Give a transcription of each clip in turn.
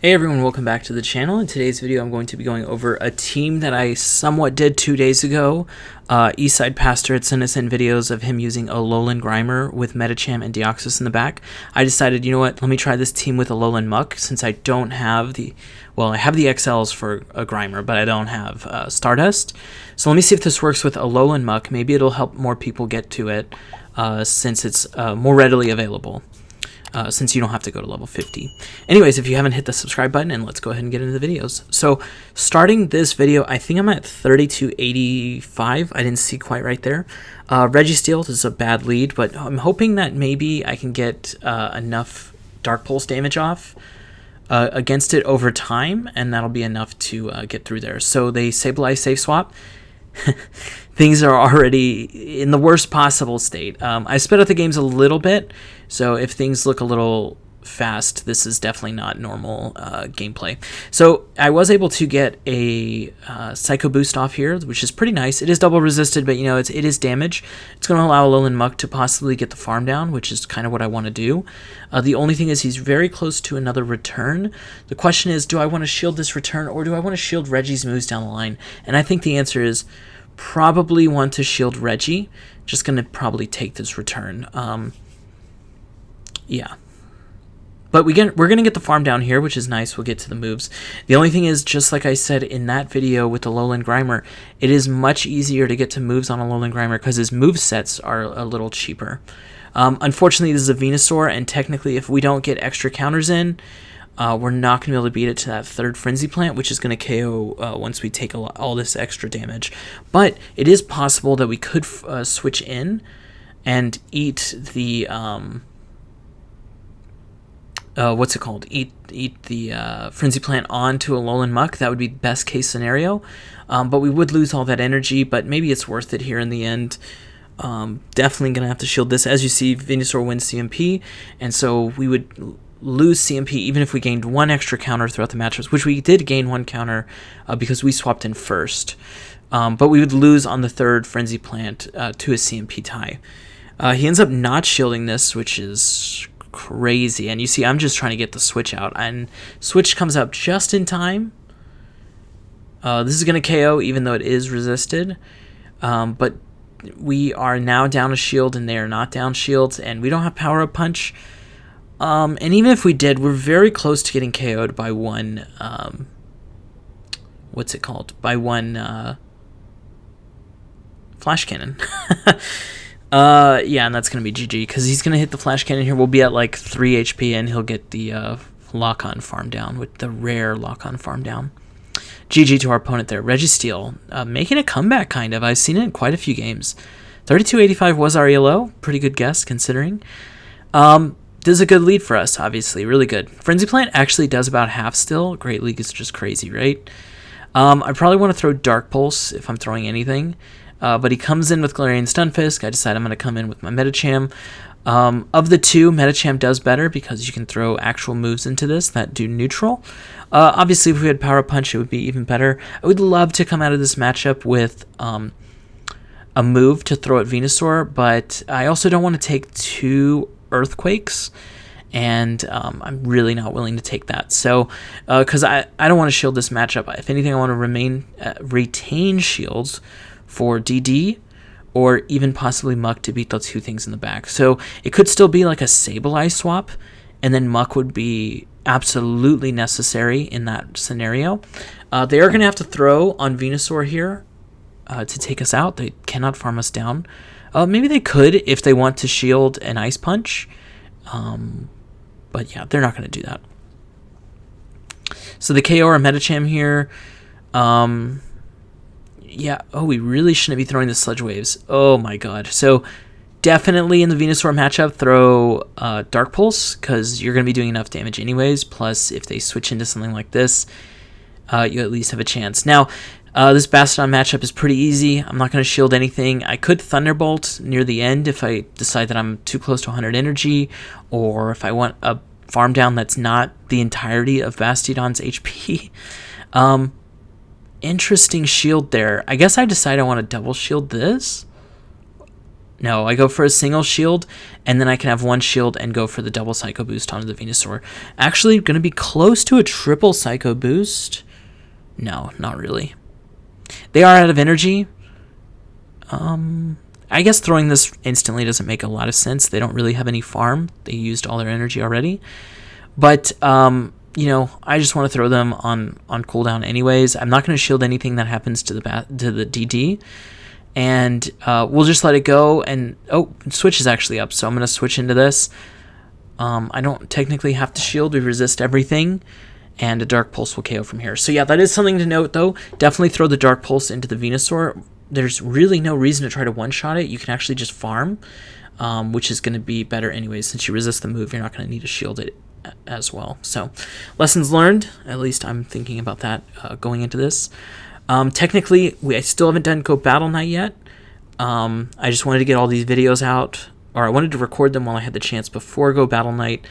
Hey everyone, welcome back to the channel. In today's video, I'm going to be going over a team that I somewhat did 2 days ago. Eastside Pastor had sent us in videos of him using ALOLAN Grimer with Medicham and Deoxys in the back. I decided, you know what, let me try this team with ALOLAN Muk since I don't have the, well, I have the XLs for a Grimer, but I don't have Stardust. So let me see if this works with ALOLAN Muk. Maybe it'll help more people get to it since it's more readily available. Since you don't have to go to level 50. Anyways, if you haven't hit the subscribe button, and let's go ahead and get into the videos. So starting this video, I think I'm at 3285. I didn't see quite right there. Registeel, this is a bad lead, but I'm hoping that maybe I can get enough Dark Pulse damage off against it over time, and that'll be enough to get through there. So they Sableye safe swap. Things are already in the worst possible state. I sped up the games a little bit, so if things look a little fast, this is definitely not normal gameplay. So I was able to get a Psycho Boost off here, which is pretty nice. It is double resisted, but you know, it is damage. It's going to allow ALOLAN Muk to possibly get the farm down, which is kind of what I want to do. The only thing is he's very close to another return. The question is, do I want to shield this return, or do I want to shield Reggie's moves down the line? And I think the answer is probably want to shield Reggie. Just going to probably take this return. Yeah. But we're going to get the farm down here, which is nice. We'll get to the moves. The only thing is, just like I said in that video with the ALOLAN Grimer, it is much easier to get to moves on a ALOLAN Grimer because his move sets are a little cheaper. Unfortunately, this is a Venusaur, and technically if we don't get extra counters in, we're not going to be able to beat it to that third Frenzy Plant, which is going to KO once we take all this extra damage. But it is possible that we could switch in and eat the... what's it called? Eat the Frenzy Plant onto ALOLAN Muk. That would be best case scenario. But we would lose all that energy, but maybe it's worth it here in the end. Definitely going to have to shield this. As you see, Venusaur wins CMP, and so we would lose CMP even if we gained one extra counter throughout the matchups, which we did gain one counter because we swapped in first. But we would lose on the third Frenzy Plant to a CMP tie. He ends up not shielding this, which is crazy. And you see, I'm just trying to get the switch out, and switch comes up just in time. This is going to KO even though it is resisted. But we are now down a shield, and they are not down shields, and we don't have Power Up Punch. And even if we did, we're very close to getting KO'd by one, what's it called? By one, Flash Cannon. Yeah, and that's going to be GG, because he's going to hit the Flash Cannon here. We'll be at like 3 HP, and he'll get the, lock-on farm down, with the rare lock-on farm down. GG to our opponent there. Registeel, making a comeback, kind of. I've seen it in quite a few games. 3285 was our ELO. Pretty good guess, considering. This is a good lead for us, obviously. Really good. Frenzy Plant actually does about half still. Great League is just crazy, right? I probably want to throw Dark Pulse if I'm throwing anything. But he comes in with Galarian Stunfisk. I decide I'm going to come in with my Medicham. Of the two, Medicham does better because you can throw actual moves into this that do neutral. Obviously, if we had Power Punch, it would be even better. I would love to come out of this matchup with a move to throw at Venusaur, but I also don't want to take two Earthquakes, and I'm really not willing to take that. So, because I don't want to shield this matchup. If anything, I want to retain shields for DD, or even possibly Muk to beat the two things in the back. So it could still be like a Sableye swap, and then Muk would be absolutely necessary in that scenario. They are going to have to throw on Venusaur here to take us out. They cannot farm us down. Maybe they could if they want to shield an Ice Punch. But yeah, they're not going to do that. So the KO or Medicham here. Yeah, oh, we really shouldn't be throwing the Sludge Waves. Oh my god. So definitely in the Venusaur matchup, throw Dark Pulse, because you're going to be doing enough damage anyways. Plus, if they switch into something like this, you at least have a chance. Now, this Bastiodon matchup is pretty easy. I'm not going to shield anything. I could Thunderbolt near the end if I decide that I'm too close to 100 energy, or if I want a farm down that's not the entirety of Bastiodon's HP. Interesting shield there. I guess I decide I want to double shield this. No, I go for a single shield, and then I can have one shield and go for the double Psycho Boost onto the Venusaur. Actually, going to be close to a triple Psycho Boost. No, not really. They are out of energy. I guess throwing this instantly doesn't make a lot of sense. They don't really have any farm. They used all their energy already. But, you know, I just want to throw them on cooldown anyways. I'm not going to shield anything that happens to the DD. And we'll just let it go. And, oh, switch is actually up, so I'm going to switch into this. I don't technically have to shield. We resist everything. And a Dark Pulse will KO from here. So, yeah, that is something to note, though. Definitely throw the Dark Pulse into the Venusaur. There's really no reason to try to one-shot it. You can actually just farm, which is going to be better anyways. Since you resist the move, you're not going to need to shield it as well. So, lessons learned. At least I'm thinking about that going into this. Technically, I still haven't done Go Battle Night yet. I just wanted to get all these videos out, or I wanted to record them while I had the chance before Go Battle Night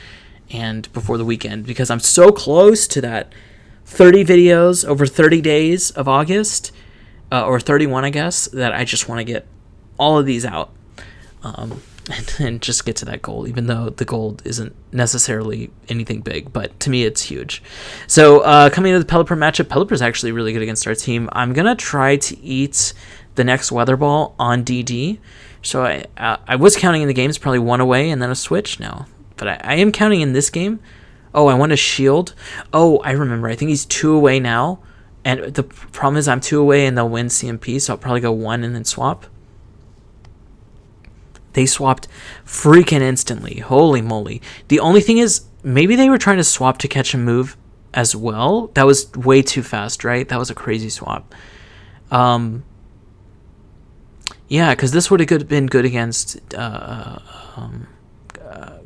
and before the weekend, because I'm so close to that 30 videos over 30 days of August, or 31, I guess, that I just want to get all of these out and just get to that goal, even though the goal isn't necessarily anything big, but to me it's huge. So coming into the Pelipper matchup, Pelipper's actually really good against our team. I'm going to try to eat the next Weather Ball on DD. So I was counting in the games, probably one away and then a switch now. But I am counting in this game. Oh, I want a shield. Oh, I remember. I think he's 2 away now. And the problem is I'm 2 away and they'll win CMP, so I'll probably go 1 and then swap. They swapped freaking instantly. Holy moly. The only thing is, maybe they were trying to swap to catch a move as well. That was way too fast, right? That was a crazy swap. Yeah, because this would have been good against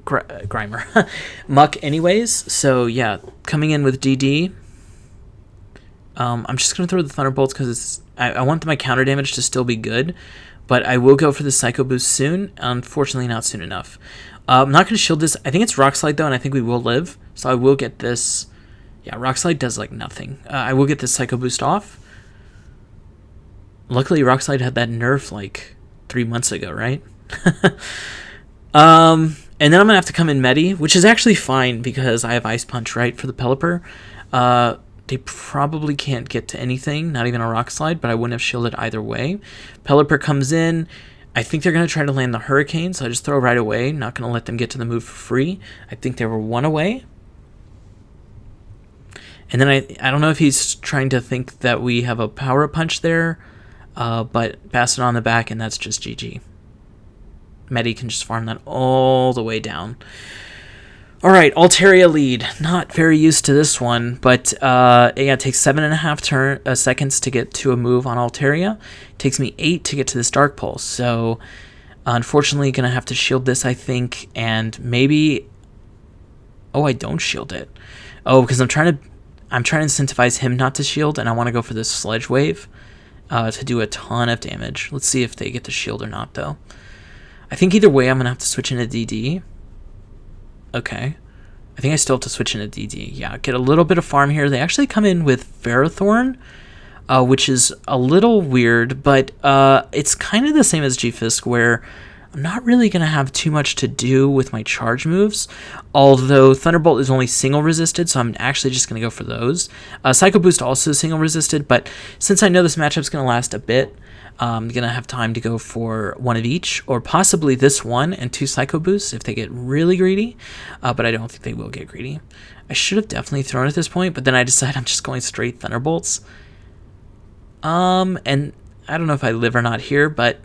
Grimer. Muck anyways. So yeah, coming in with DD. I'm just going to throw the Thunderbolts because I want my counter damage to still be good. But I will go for the Psycho Boost soon. Unfortunately, not soon enough. I'm not going to shield this. I think it's Rock Slide, though, and I think we will live. So I will get this. Yeah, Rock Slide does, like, nothing. I will get this Psycho Boost off. Luckily, Rock Slide had that nerf, like, 3 months ago, right? And then I'm going to have to come in Medi, which is actually fine because I have Ice Punch, right, for the Pelipper. They probably can't get to anything, not even a Rock Slide, but I wouldn't have shielded either way. Pelipper comes in. I think they're going to try to land the Hurricane, so I just throw right away. Not going to let them get to the move for free. I think they were 1 away. And then I don't know if he's trying to think that we have a Power Punch there, but pass it on the back, and that's just GG. Medi can just farm that all the way down. All right, Altaria lead. Not very used to this one, but yeah, it takes 7.5 seconds to get to a move on Altaria. It takes me 8 to get to this Dark Pulse. So, unfortunately, gonna have to shield this, I think, and maybe. Oh, I don't shield it. Oh, because I'm trying to incentivize him not to shield, and I want to go for this Sledge Wave to do a ton of damage. Let's see if they get the shield or not, though. I think either way, I'm gonna have to switch into DD. Okay. I think I still have to switch into DD. Yeah, get a little bit of farm here. They actually come in with Ferrothorn, which is a little weird, but it's kind of the same as G-Fisk, where I'm not really going to have too much to do with my charge moves, although Thunderbolt is only single resisted, so I'm actually just going to go for those. Psycho Boost also single resisted, but since I know this matchup's going to last a bit, I'm going to have time to go for one of each, or possibly this one and 2 Psycho Boosts if they get really greedy, but I don't think they will get greedy. I should have definitely thrown at this point, but then I decided I'm just going straight Thunderbolts. And I don't know if I live or not here, but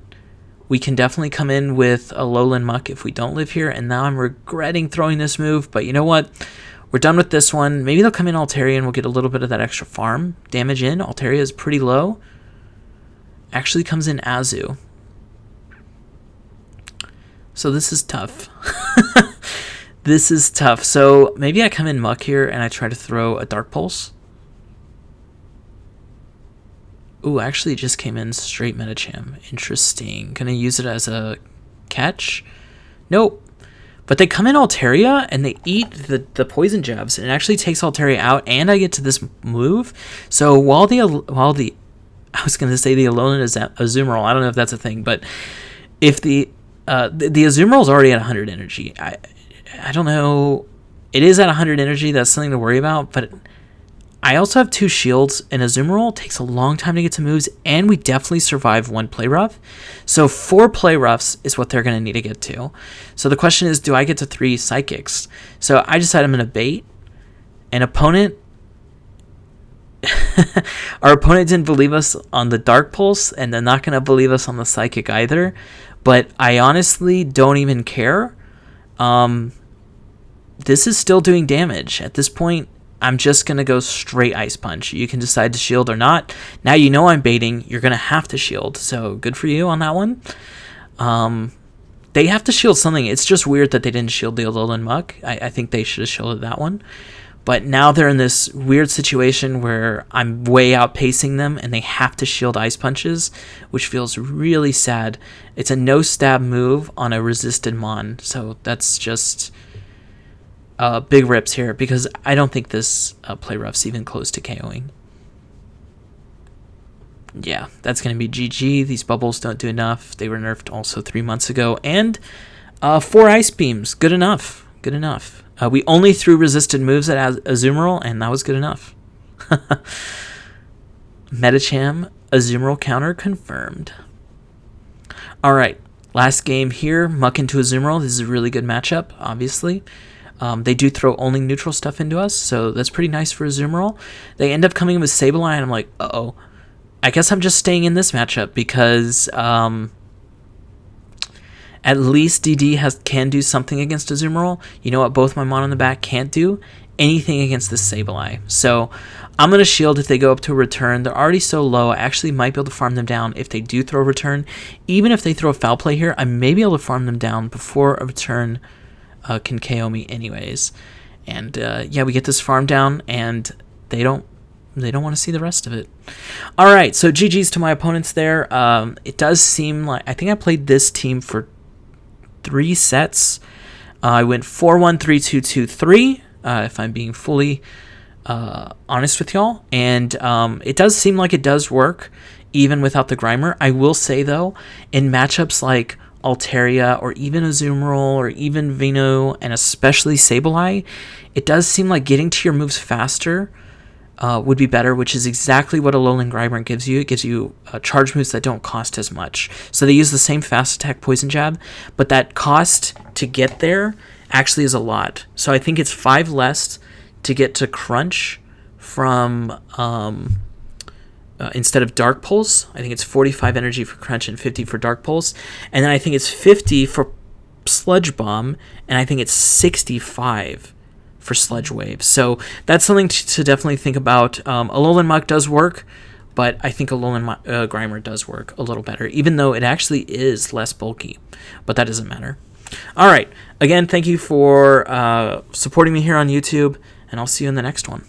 we can definitely come in with a ALOLAN Muk if we don't live here, and now I'm regretting throwing this move, but you know what? We're done with this one. Maybe they'll come in Altaria and we'll get a little bit of that extra farm damage in. Altaria is pretty low. Actually comes in Azu. So this is tough. This is tough. So maybe I come in Muck here and I try to throw a Dark Pulse. Ooh, actually it just came in straight Medicham. Interesting. Gonna use it as a catch? Nope. But they come in Altaria and they eat the poison jabs, and it actually takes Altaria out, and I get to this move. So while the I was going to say the ALOLAN is Azumarill. I don't know if that's a thing, but if the the Azumarill is already at 100 energy. I don't know. It is at 100 energy. That's something to worry about. But I also have 2 shields, and Azumarill takes a long time to get to moves, and we definitely survive 1 play rough. So 4 play roughs is what they're going to need to get to. So the question is, do I get to 3 psychics? So I decided I'm going to bait. An opponent... Our opponent didn't believe us on the Dark Pulse, and they're not going to believe us on the Psychic either. But I honestly don't even care. This is still doing damage. At this point, I'm just going to go straight Ice Punch. You can decide to shield or not. Now you know I'm baiting. You're going to have to shield. So good for you on that one. They have to shield something. It's just weird that they didn't shield the Alolan Muck. I think they should have shielded that one. But now they're in this weird situation where I'm way outpacing them and they have to shield Ice Punches, which feels really sad. It's a no-stab move on a resisted Mon, so that's just big rips here because I don't think this play rough's even close to KOing. Yeah, that's going to be GG. These bubbles don't do enough. They were nerfed also 3 months ago. And 4 Ice Beams, good enough. Good enough. We only threw resisted moves at Azumarill, and that was good enough. Medicham, Azumarill counter confirmed. Alright, last game here. Muck into Azumarill. This is a really good matchup, obviously. They do throw only neutral stuff into us, so that's pretty nice for Azumarill. They end up coming in with Sableye, and I'm like, uh-oh. I guess I'm just staying in this matchup because... at least DD can do something against Azumarill. You know what both my Mon on the back can't do? Anything against this Sableye. So I'm going to shield if they go up to a return. They're already so low. I actually might be able to farm them down if they do throw a return. Even if they throw a foul play here, I may be able to farm them down before a return can KO me anyways. And yeah, we get this farm down and they don't want to see the rest of it. All right, so GG's to my opponents there. It does seem like... I think I played this team for 3 sets. I went 4-1, 3-2, 2-3, if I'm being fully honest with y'all. And it does seem like it does work, even without the Grimer. I will say, though, in matchups like Altaria or even Azumarill or even Vino and especially Sableye, it does seem like getting to your moves faster would be better, which is exactly what ALOLAN Grimer gives you. It gives you charge moves that don't cost as much. So they use the same fast attack Poison Jab, but that cost to get there actually is a lot. So I think it's 5 less to get to Crunch from instead of Dark Pulse. I think it's 45 energy for Crunch and 50 for Dark Pulse. And then I think it's 50 for Sludge Bomb, and I think it's 65 for Sludge Wave. So that's something to definitely think about. ALOLAN Muk does work, but I think ALOLAN Grimer does work a little better, even though it actually is less bulky. But that doesn't matter. All right. Again, thank you for supporting me here on YouTube, and I'll see you in the next one.